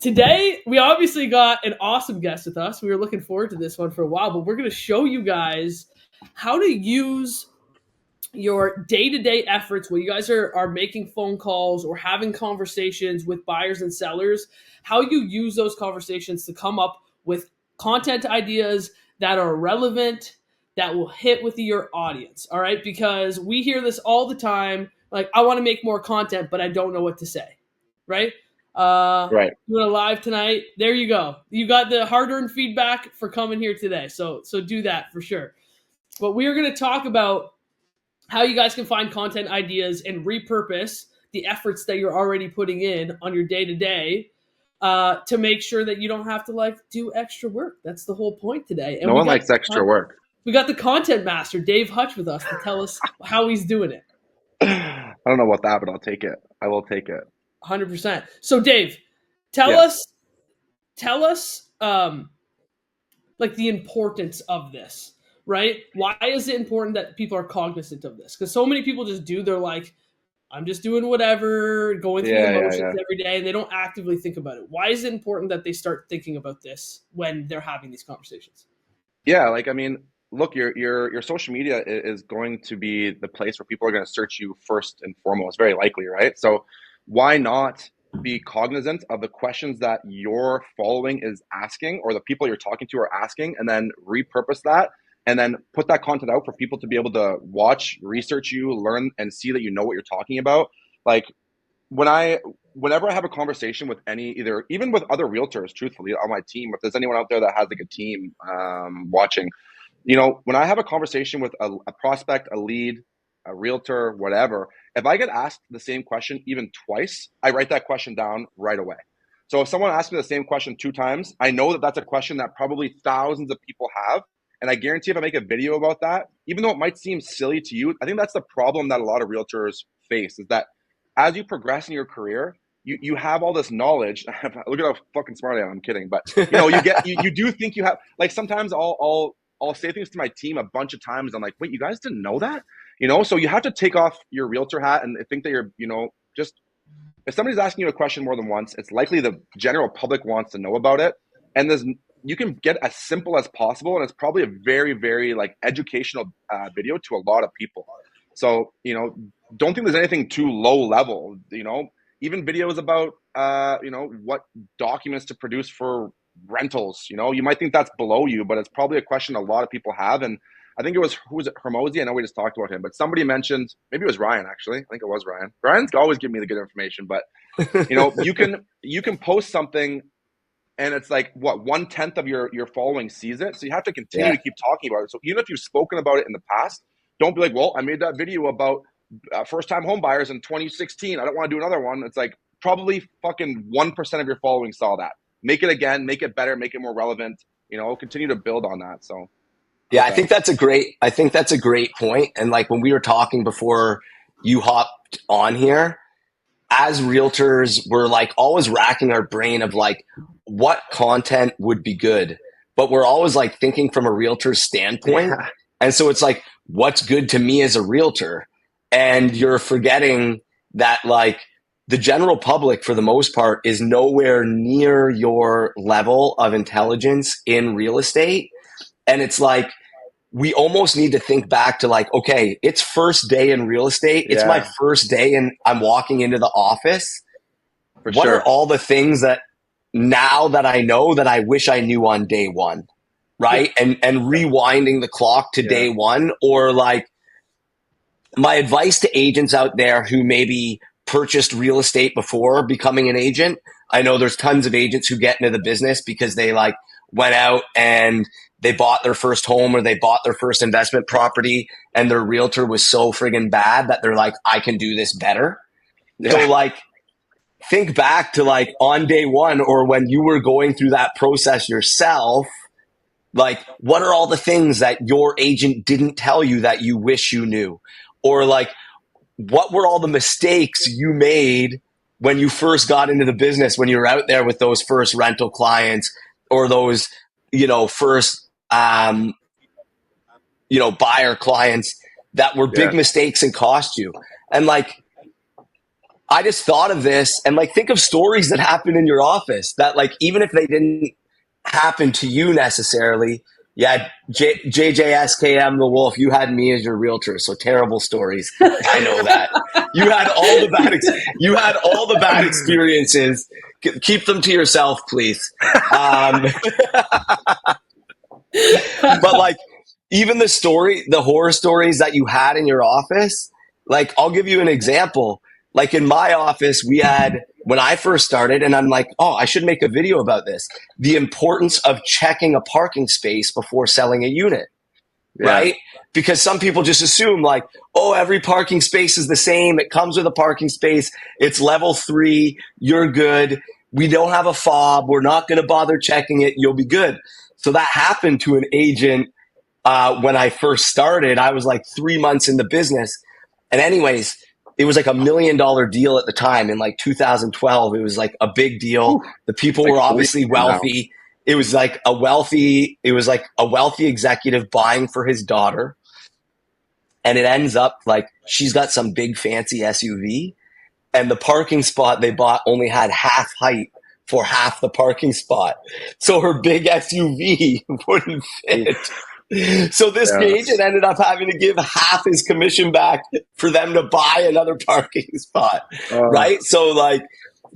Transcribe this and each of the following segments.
Today, we obviously got an awesome guest with us. We were looking forward to this one for a while, but we're going to show you guys how to use your day-to-day efforts when you guys are making phone calls or having conversations with buyers and sellers, how you use those conversations to come up with content ideas that are relevant, that will hit with your audience. All right, because we hear this all the time, like, I want to make more content, but I don't know what to say, right? Right. Doing a live tonight. There you go. You got the hard-earned feedback for coming here today. So do that for sure. But we are going to talk about how you guys can find content ideas and repurpose the efforts that you're already putting in on your day-to-day to make sure that you don't have to do extra work. That's the whole point today. And no one likes extra work. We got the content master, Dave Hutch, with us to tell us how he's doing it. I don't know about that, but I'll take it. I will take it. 100%. So Dave, tell us the importance of this, right? Why is it important that people are cognizant of this? Because so many people just do, they're like, I'm just doing whatever, going through the motions every day, and they don't actively think about it. Why is it important that they start thinking about this when they're having these conversations? Yeah, look, your social media is going to be the place where people are going to search you first and foremost, very likely, right? So why not be cognizant of the questions that your following is asking or the people you're talking to are asking, and then repurpose that and then put that content out for people to be able to watch, research you, learn, and see that you know what you're talking about. Like whenever I have a conversation with even with other realtors, truthfully, on my team, if there's anyone out there that has a team watching, when I have a conversation with a prospect, a lead, a realtor, whatever, if I get asked the same question even twice, I write that question down right away. So if someone asks me the same question 2 times, I know that that's a question that probably thousands of people have. And I guarantee if I make a video about that, even though it might seem silly to you, I think that's the problem that a lot of realtors face, is that as you progress in your career, you have all this knowledge. Look at how fucking smart I am. I'm kidding. But you do think you have, sometimes I'll say things to my team a bunch of times. I'm like, wait, you guys didn't know that? So you have to take off your realtor hat and think that you're, just, if somebody's asking you a question more than once, it's likely the general public wants to know about it. And you can get as simple as possible. And it's probably a very, very educational video to a lot of people. So, don't think there's anything too low level, even videos about, what documents to produce for rentals, you might think that's below you, but it's probably a question a lot of people have. And I think it was, who was it? Hermosi. I know we just talked about him, but somebody mentioned, maybe it was Ryan, actually. I think it was Ryan. Ryan's always giving me the good information, but you can post something and it's 1/10 of your following sees it. So you have to continue to keep talking about it. So even if you've spoken about it in the past, don't be like, well, I made that video about first-time home buyers in 2016. I don't want to do another one. It's probably fucking 1% of your following saw that. Make it again, make it better, make it more relevant, continue to build on that. So yeah, I think that's a great point. And when we were talking before you hopped on here, as realtors, we're always racking our brain of what content would be good, but we're always thinking from a realtor's standpoint. Yeah. And so it's what's good to me as a realtor? And you're forgetting that the general public, for the most part, is nowhere near your level of intelligence in real estate. And it's we almost need to think back to okay, it's first day in real estate. It's my first day and I'm walking into the office. What are all the things that now that I know that I wish I knew on day one, right? And rewinding the clock to day one, or my advice to agents out there who maybe purchased real estate before becoming an agent. I know there's tons of agents who get into the business because they went out and they bought their first home or they bought their first investment property and their realtor was so friggin' bad that they're I can do this better. Yeah. So think back to on day one, or when you were going through that process yourself, what are all the things that your agent didn't tell you that you wish you knew? Or what were all the mistakes you made when you first got into the business, when you were out there with those first rental clients or those, first, buyer clients that were big mistakes and cost you? And I just thought of this and like think of stories that happen in your office that like even if they didn't happen to you necessarily, yeah, JJSKM the Wolf, you had me as your realtor, so terrible stories. I know that you had all the you had all the bad experiences. Keep them to yourself, please. But like even the horror stories that you had in your office, like I'll give you an example. Like in my office, we had, when I first started, and I'm like, oh, I should make a video about this. The importance of checking a parking space before selling a unit, right? Because some people just assume like, oh, every parking space is the same. It comes with a parking space. It's level 3. You're good. We don't have a fob. We're not going to bother checking it. You'll be good. So that happened to an agent when I first started. I was like 3 months in the business. And anyways, it was like $1 million deal at the time in like 2012. It was like a big deal. The people were obviously wealthy. It was like a wealthy executive buying for his daughter. And it ends up like she's got some big fancy SUV and the parking spot they bought only had half height for half the parking spot. So her big SUV wouldn't fit. So this agent ended up having to give half his commission back for them to buy another parking spot, right? So like,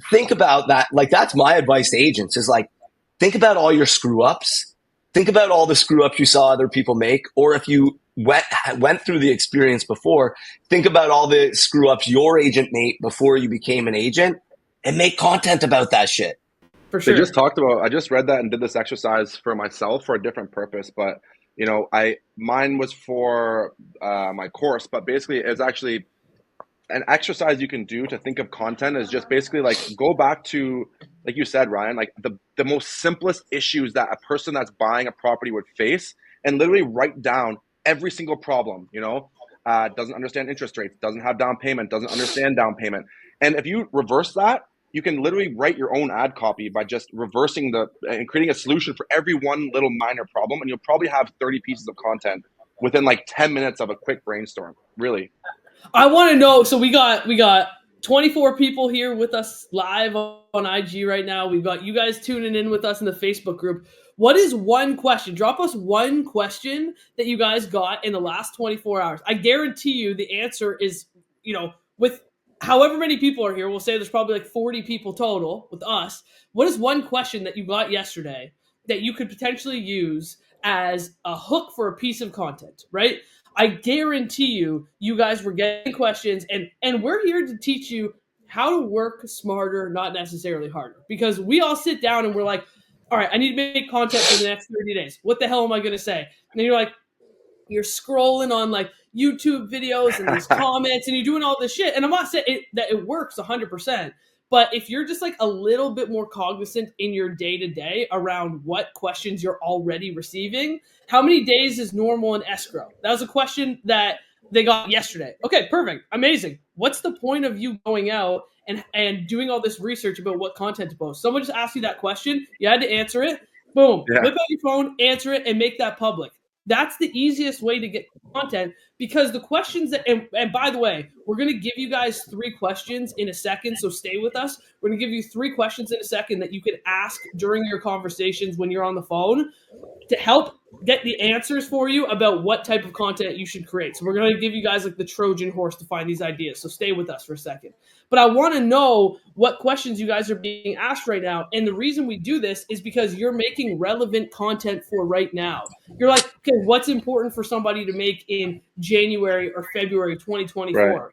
think about that. Like that's my advice to agents is like, think about all your screw ups. Think about all the screw ups you saw other people make. Or if you went through the experience before, think about all the screw ups your agent made before you became an agent and make content about that shit. For sure. I just read that and did this exercise for myself for a different purpose, but you know, mine was for my course, but basically it's actually an exercise you can do to think of content is just basically like go back to, like you said, Ryan, like the most simplest issues that a person that's buying a property would face and literally write down every single problem, you know, doesn't understand interest rates, doesn't have down payment, doesn't understand down payment. And if you reverse that, you can literally write your own ad copy by just reversing and creating a solution for every one little minor problem. And you'll probably have 30 pieces of content within like 10 minutes of a quick brainstorm. Really. I want to know. So we got 24 people here with us live on IG right now. We've got you guys tuning in with us in the Facebook group. What is one question? Drop us one question that you guys got in the last 24 hours. I guarantee you the answer is, you know, with however many people are here, we'll say there's probably like 40 people total with us. What is one question that you got yesterday that you could potentially use as a hook for a piece of content, right? I guarantee you guys were getting questions and we're here to teach you how to work smarter, not necessarily harder. Because we all sit down and we're like, all right, I need to make content for the next 30 days. What the hell am I going to say? And then you're scrolling on like YouTube videos and these comments and you're doing all this shit. And I'm not saying that it works 100%, but if you're just like a little bit more cognizant in your day-to-day around what questions you're already receiving, how many days is normal in escrow? That was a question that they got yesterday. Okay, perfect. Amazing. What's the point of you going out and doing all this research about what content to post? Someone just asked you that question. You had to answer it. Boom. Whip out your phone, answer it, and make that public. That's the easiest way to get content because the questions that, and by the way, we're going to give you guys 3 questions in a second. So stay with us. We're going to give you 3 questions in a second that you can ask during your conversations when you're on the phone to help get the answers for you about what type of content you should create. So we're going to give you guys like the Trojan horse to find these ideas. So stay with us for a second. But I want to know what questions you guys are being asked right now. And the reason we do this is because you're making relevant content for right now. You're like, okay, what's important for somebody to make in January or February 2024? Right.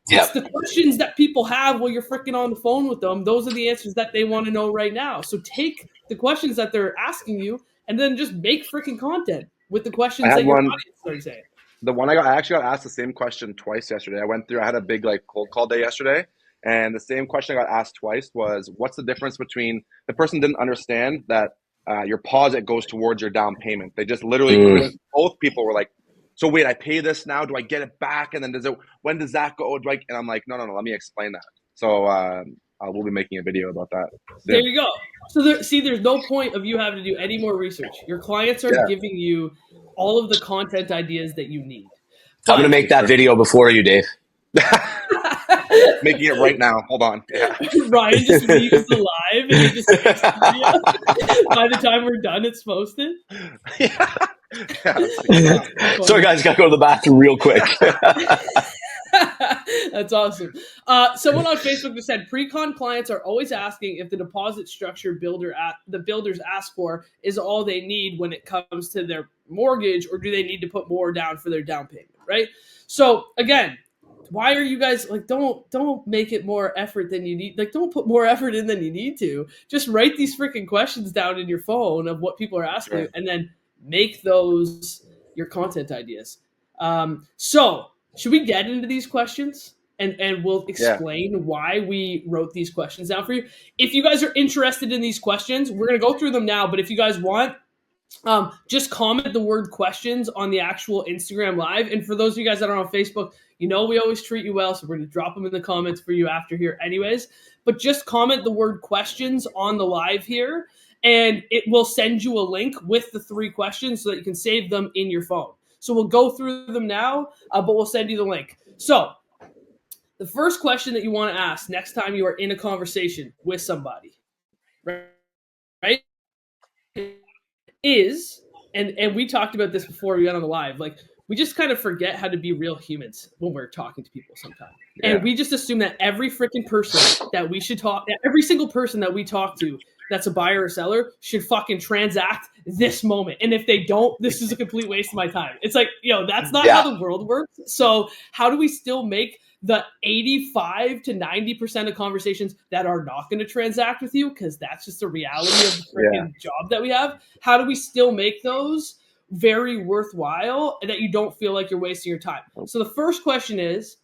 Yep. It's the questions that people have while you're freaking on the phone with them. Those are the answers that they want to know right now. So take the questions that they're asking you and then just make freaking content with the questions that your audience started saying. The one I actually got asked the same question twice yesterday. I had a big like cold call day yesterday. And the same question I got asked twice was, what's the difference between, the person didn't understand that your deposit goes towards your down payment. They just literally, both people were like, so wait, I pay this now, do I get it back? And then when does that go? And I'm like, no, let me explain that. So I will be making a video about that. There you go. So there's no point of you having to do any more research. Your clients are giving you all of the content ideas that you need. I'm going to make that video before you, Dave. Making it right now. Hold on. Yeah. Ryan just leaves the live and he just takes the video. By the time we're done, it's posted. Yeah. Yeah, Sorry, guys, gotta go to the bathroom real quick. That's awesome. Someone on Facebook just said pre-con clients are always asking if the deposit structure the builders ask for is all they need when it comes to their mortgage, or do they need to put more down for their down payment, right? So again, why are you guys like, don't make it more effort than you need? Like, don't put more effort in than you need to. Just write these freaking questions down in your phone of what people are asking you, and then make those your content ideas. So should we get into these questions? And we'll explain why we wrote these questions down for you. If you guys are interested in these questions, we're going to go through them now. But if you guys want, just comment the word questions on the actual Instagram live. And for those of you guys that are on Facebook, you know we always treat you well, so we're going to drop them in the comments for you after here anyways. But just comment the word questions on the live here, and it will send you a link with the 3 questions so that you can save them in your phone. So we'll go through them now, but we'll send you the link. So the first question that you want to ask next time you are in a conversation with somebody, right, is, and we talked about this before we got on the live, like we just kind of forget how to be real humans when we're talking to people sometimes. Yeah. And we just assume that every freaking person that we should talk, every single person that we talk to that's a buyer or seller should fucking transact this moment. And if they don't, this is a complete waste of my time. It's like, that's not how the world works. So how do we still make the 85 to 90% of conversations that are not going to transact with you, because that's just the reality of the freaking job that we have? How do we still make those very worthwhile and that you don't feel like you're wasting your time? So the first question is,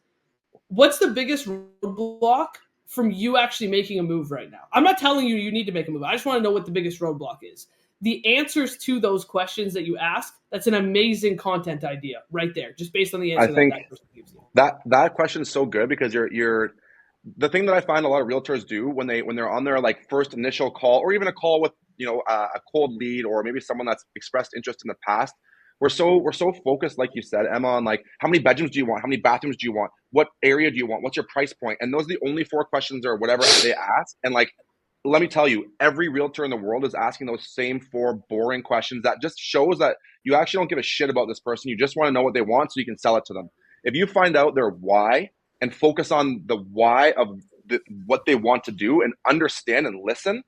what's the biggest roadblock from you actually making a move right now? I'm not telling you need to make a move. I just want to know what the biggest roadblock is. The answers to those questions that you ask, that's an amazing content idea right there, just based on the answer that person gives you. That question is so good, because you're the thing that I find a lot of realtors do when they're on their like first initial call, or even a call with a cold lead, or maybe someone that's expressed interest in the past. We're so focused, like you said, Emma, on like, how many bedrooms do you want? How many bathrooms do you want? What area do you want? What's your price point? And those are the only 4 questions or whatever they ask. And like, let me tell you, every realtor in the world is asking those same 4 boring questions. That just shows that you actually don't give a shit about this person. You just want to know what they want so you can sell it to them. If you find out their why and focus on the why of what they want to do and understand and listen,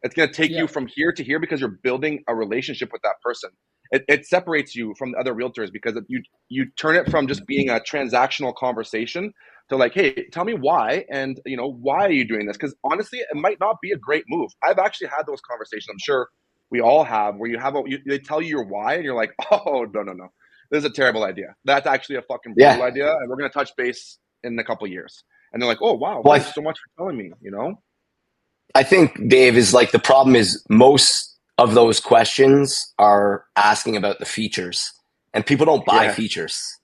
it's going to take you from here to here, because you're building a relationship with that person. It separates you from the other realtors, because you turn it from just being a transactional conversation to like, hey, tell me why, and why are you doing this? Because honestly, it might not be a great move. I've actually had those conversations. I'm sure we all have, where they tell you your why, and you're like, oh no, this is a terrible idea. That's actually a fucking brutal idea, and we're gonna touch base in a couple of years. And they're like, oh wow, thanks so much for telling me. I think, Dave, is like the problem is most of those questions are asking about the features, and people don't buy features,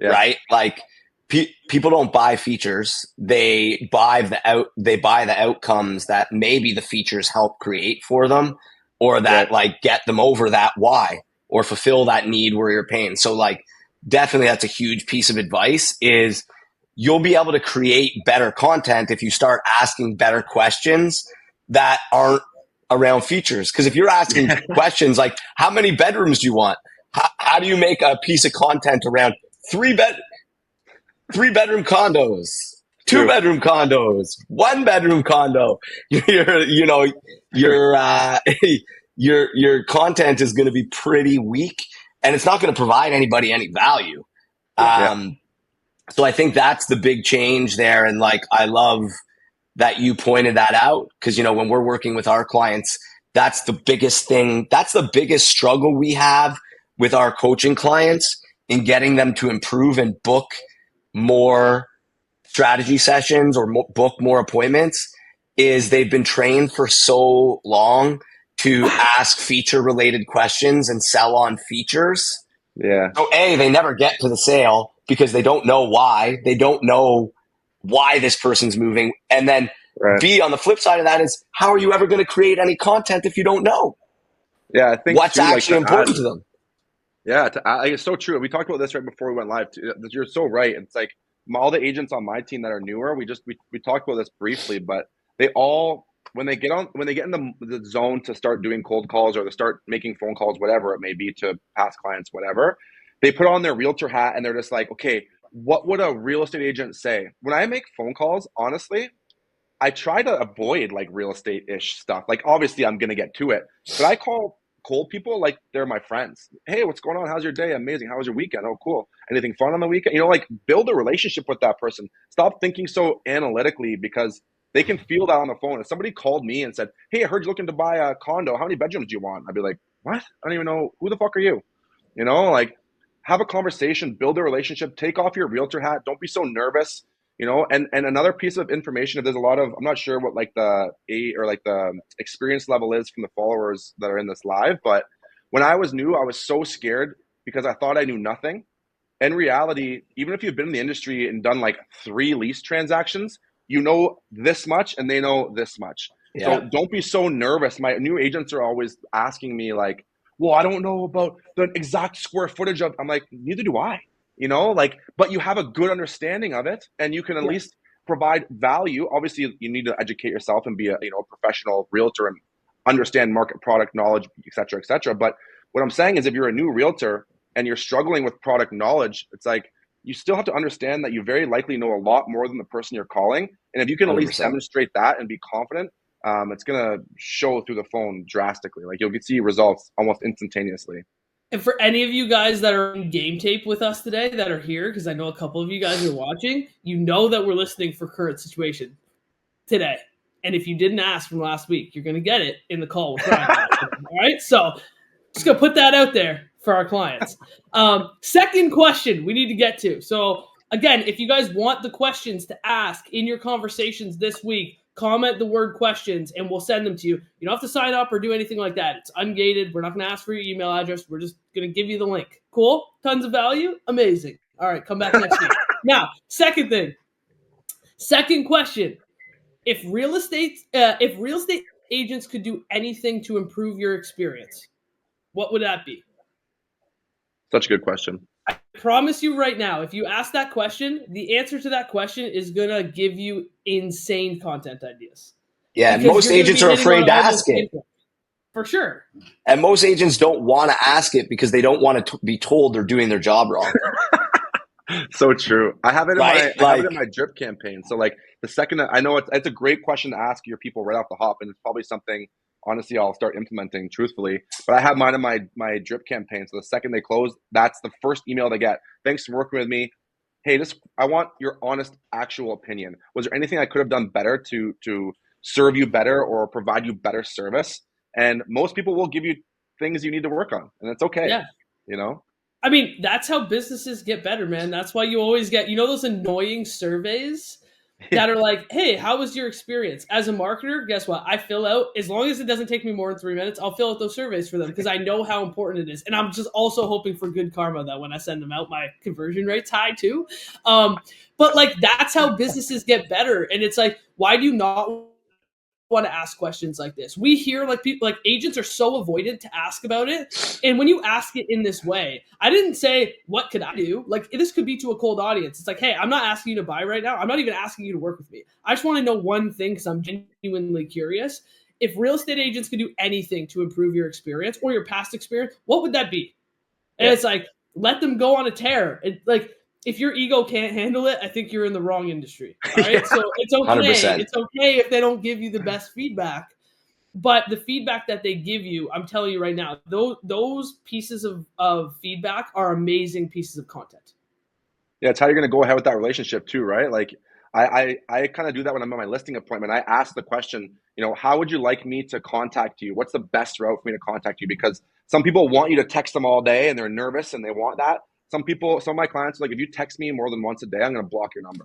right? Like people don't buy features. They buy the outcomes that maybe the features help create for them, or that like get them over that why, or fulfill that need where you're paying. So like, definitely that's a huge piece of advice, is you'll be able to create better content if you start asking better questions that aren't around features. Because if you're asking questions like, how many bedrooms do you want? How do you make a piece of content around 3-bedroom condos, 2-bedroom condos, 1-bedroom condo? Your content is going to be pretty weak, and it's not going to provide anybody any value. So I think that's the big change there. And like, I love that you pointed that out, because when we're working with our clients, that's the biggest thing. That's the biggest struggle we have with our coaching clients in getting them to improve and book more strategy sessions or book more appointments, is they've been trained for so long to ask feature related questions and sell on features. Yeah. So A, they never get to the sale because they don't know why. They don't know why this person's moving. And then B, on the flip side of that, is how are you ever going to create any content if you don't know? Yeah, I think what's actually important to them. Yeah, it's so true. We talked about this right before we went live too. You're so right. It's like, all the agents on my team that are newer, we talked about this briefly, but they all, when they get in the zone to start doing cold calls or to start making phone calls, whatever it may be, to past clients, whatever, they put on their realtor hat and they're just like, okay, what would a real estate agent say? When I make phone calls, honestly, I try to avoid like real estate-ish stuff. Like obviously I'm gonna get to it, but I call cold people like they're my friends. Hey, what's going on? How's your day? Amazing. How was your weekend? Oh, cool. Anything fun on the weekend? You know, like build a relationship with that person. Stop thinking so analytically, because they can feel that on the phone. If somebody called me and said, hey, I heard you're looking to buy a condo. How many bedrooms do you want? I'd be like, what? I don't even know. Who the fuck are you? You know, like have a conversation, build a relationship, take off your realtor hat. Don't be so nervous. You know, and another piece of information, if there's a lot of, I'm not sure what like the experience level is from the followers that are in this live, but when I was new, I was so scared because I thought I knew nothing. In reality, even if you've been in the industry and done like 3 lease transactions, you know this much and they know this much. Yeah. So don't be so nervous. My new agents are always asking me like, well, I don't know about the exact square footage of, I'm like, neither do I. You know, like, but you have a good understanding of it and you can at least provide value. Obviously, you need to educate yourself and be a professional realtor and understand market product knowledge, et cetera, et cetera. But what I'm saying is if you're a new realtor and you're struggling with product knowledge, it's like you still have to understand that you very likely know a lot more than the person you're calling. And if you can at least 100%. demonstrate that and be confident, it's going to show through the phone drastically. Like you'll see results almost instantaneously. And for any of you guys that are in game tape with us today that are here, because I know a couple of you guys are watching, you know that we're listening for current situation today. And if you didn't ask from last week, you're going to get it in the call with Ryan. All right? So just going to put that out there for our clients. Second question we need to get to. So again, if you guys want the questions to ask in your conversations this week, comment the word questions and we'll send them to you. You don't have to sign up or do anything like that. It's ungated. We're not going to ask for your email address. We're just going to give you the link. Cool? Tons of value? Amazing. All right, come back next week. Now, second question. If real estate agents could do anything to improve your experience, what would that be? Such a good question. I promise you right now, if you ask that question, the answer to that question is going to give you insane content ideas. Yeah, most agents are afraid to ask it. For sure. And most agents don't want to ask it because they don't want to be told they're doing their job wrong. So true. I have it in Right? I have it in my drip campaign. So like the second I know it's a great question to ask your people right off the hop, and it's probably something honestly I'll start implementing truthfully. But I have mine in my drip campaign. So the second they close, that's the first email they get. Thanks for working with me. Hey, I want your honest, actual opinion. Was there anything I could have done better to serve you better or provide you better service? And most people will give you things you need to work on, and it's okay. Yeah. You know? I mean, that's how businesses get better, man. That's why you always get, those annoying surveys that are like, hey, how was your experience? As a marketer, guess what? I fill out, as long as it doesn't take me more than 3 minutes, I'll fill out those surveys for them because I know how important it is. And I'm just also hoping for good karma that when I send them out, my conversion rate's high too. But like, that's how businesses get better. And it's like, why do you not want to ask questions like this? We hear like people, like agents are so avoidant to ask about it. And when you ask it in this way, I didn't say, what could I do? Like this could be to a cold audience. It's like, hey, I'm not asking you to buy right now. I'm not even asking you to work with me. I just want to know one thing because I'm genuinely curious. If real estate agents could do anything to improve your experience or your past experience, what would that be? And it's like, let them go on a tear. Like, if your ego can't handle it, I think you're in the wrong industry. All right. Yeah. So it's okay. 100%. It's okay if they don't give you the best feedback, but the feedback that they give you, I'm telling you right now, those pieces of feedback are amazing pieces of content. Yeah. It's how you're going to go ahead with that relationship too, right? Like I kind of do that when I'm at my listing appointment. I ask the question, how would you like me to contact you? What's the best route for me to contact you? Because some people want you to text them all day and they're nervous and they want that. Some of my clients are like, if you text me more than once a day, I'm going to block your number,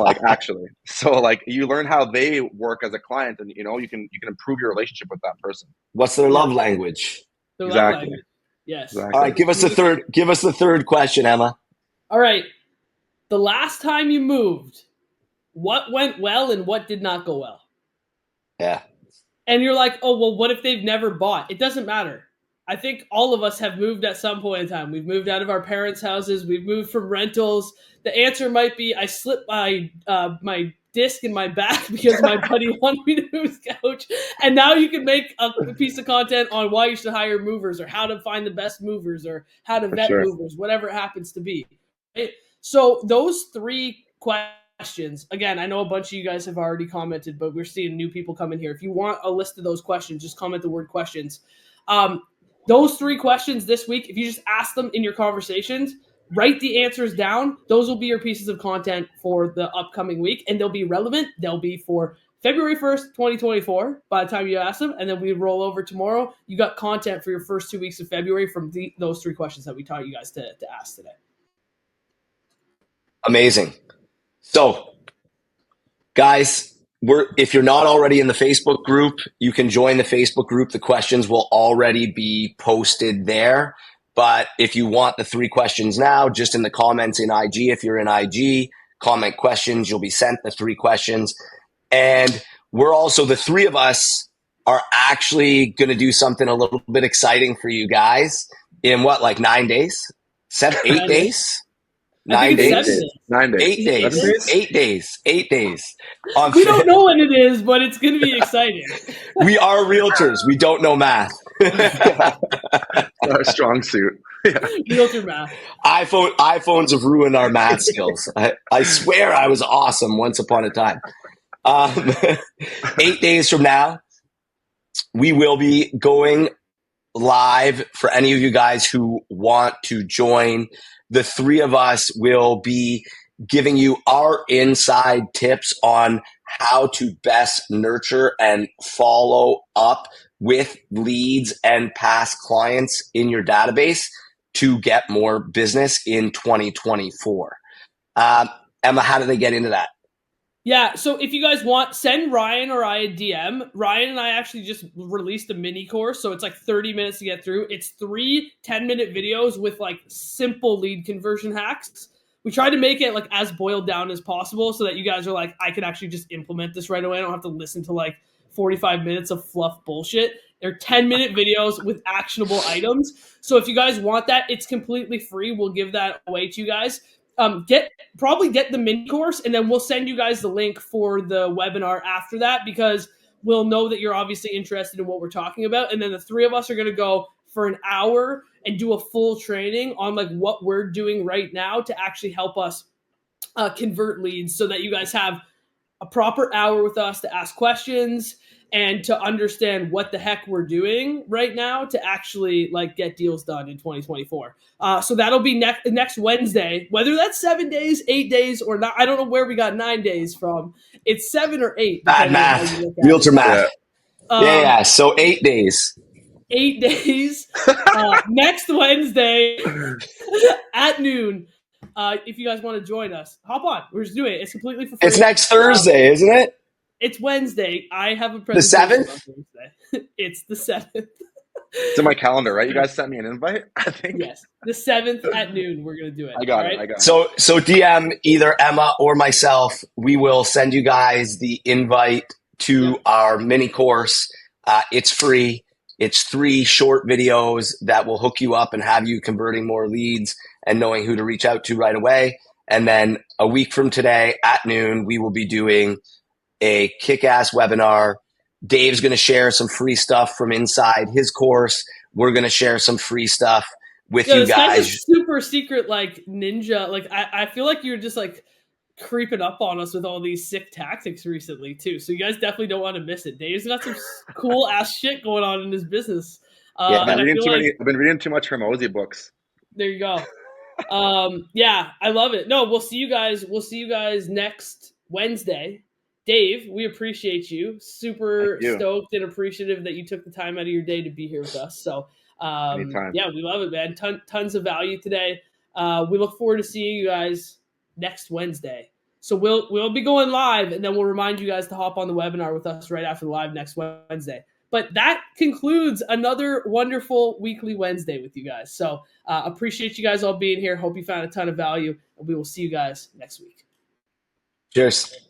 like actually. So like you learn how they work as a client and, you can improve your relationship with that person. What's their love language? Their exactly. Love language. Yes. Exactly. All right. Give us the third question, Emma. All right. The last time you moved, what went well and what did not go well? Yeah. And you're like, oh, well, what if they've never bought? It doesn't matter. I think all of us have moved at some point in time. We've moved out of our parents' houses. We've moved from rentals. The answer might be I slipped my my disc in my back because my buddy wanted me to move his couch. And now you can make a piece of content on why you should hire movers, or how to find the best movers, or how to vet movers, whatever it happens to be. Right? So those 3 questions, again, I know a bunch of you guys have already commented, but we're seeing new people come in here. If you want a list of those questions, just comment the word questions. Those 3 questions this week, if you just ask them in your conversations, write the answers down. Those will be your pieces of content for the upcoming week, and they'll be relevant. They'll be for February 1st, 2024, by the time you ask them, and then we roll over tomorrow. You got content for your first 2 weeks of February from those 3 questions that we taught you guys to ask today. Amazing. So, guys, if you're not already in the Facebook group, you can join the Facebook group. The questions will already be posted there. But if you want the 3 questions now, just in the comments in IG, if you're in IG, comment questions, you'll be sent the 3 questions. And we're also, the 3 of us are actually going to do something a little bit exciting for you guys in what, like 9 days? 8 days? 9 days? 9 days. 8 days. 8 days. 8 days. We don't know when it is, but it's going to be exciting. We are realtors. We don't know math. Our strong suit. Yeah. Realtor math. iPhones have ruined our math skills. I swear I was awesome once upon a time. 8 days from now, we will be going live for any of you guys who want to join. The 3 of us will be giving you our inside tips on how to best nurture and follow up with leads and past clients in your database to get more business in 2024. Emma, how do they get into that? Yeah, so if you guys want, send Ryan or I a DM. Ryan and I actually just released a mini course, so it's like 30 minutes to get through. It's 3 10-minute videos with like simple lead conversion hacks. We tried to make it like as boiled down as possible so that you guys are like, I can actually just implement this right away. I don't have to listen to like 45 minutes of fluff bullshit. They're 10-minute videos with actionable items. So if you guys want that, it's completely free. We'll give that away to you guys. Get the mini course, and then we'll send you guys the link for the webinar after that, because we'll know that you're obviously interested in what we're talking about. And then the 3 of us are going to go for an hour and do a full training on like what we're doing right now to actually help us convert leads, so that you guys have a proper hour with us to ask questions and to understand what the heck we're doing right now to actually like get deals done in 2024. So that'll be next Wednesday, whether that's 7 days, 8 days, or not. I don't know where we got 9 days from. It's 7 or 8. Bad math. Realtor math. Yeah. So 8 days. 8 days. Next Wednesday at noon. If you guys want to join us, hop on. We're just doing it. It's completely for free. It's next Thursday, isn't it? It's Wednesday. I have a presentation. The 7th? On Thursday. It's the 7th. It's in my calendar, right? You guys sent me an invite, I think. Yes. The 7th at noon, we're going to do it. I got it. So DM either Emma or myself. We will send you guys the invite to our mini course. It's free. It's 3 short videos that will hook you up and have you converting more leads and knowing who to reach out to right away. And then a week from today at noon, we will be doing a kick-ass webinar. Dave's going to share some free stuff from inside his course. We're going to share some free stuff with you guys. This guy's a super secret like ninja. Like I feel like you're just like creeping up on us with all these sick tactics recently too. So you guys definitely don't want to miss it. Dave's got some cool ass shit going on in his business. I've been reading too much Hormozi books. There you go. Yeah, I love it. No, we'll see you guys. We'll see you guys next Wednesday. Dave, we appreciate you. Super stoked and appreciative that you took the time out of your day to be here with us. So, yeah, we love it, man. Tons of value today. We look forward to seeing you guys next Wednesday. So we'll be going live, and then we'll remind you guys to hop on the webinar with us right after the live next Wednesday. But that concludes another wonderful weekly Wednesday with you guys. So appreciate you guys all being here. Hope you found a ton of value, and we will see you guys next week. Cheers.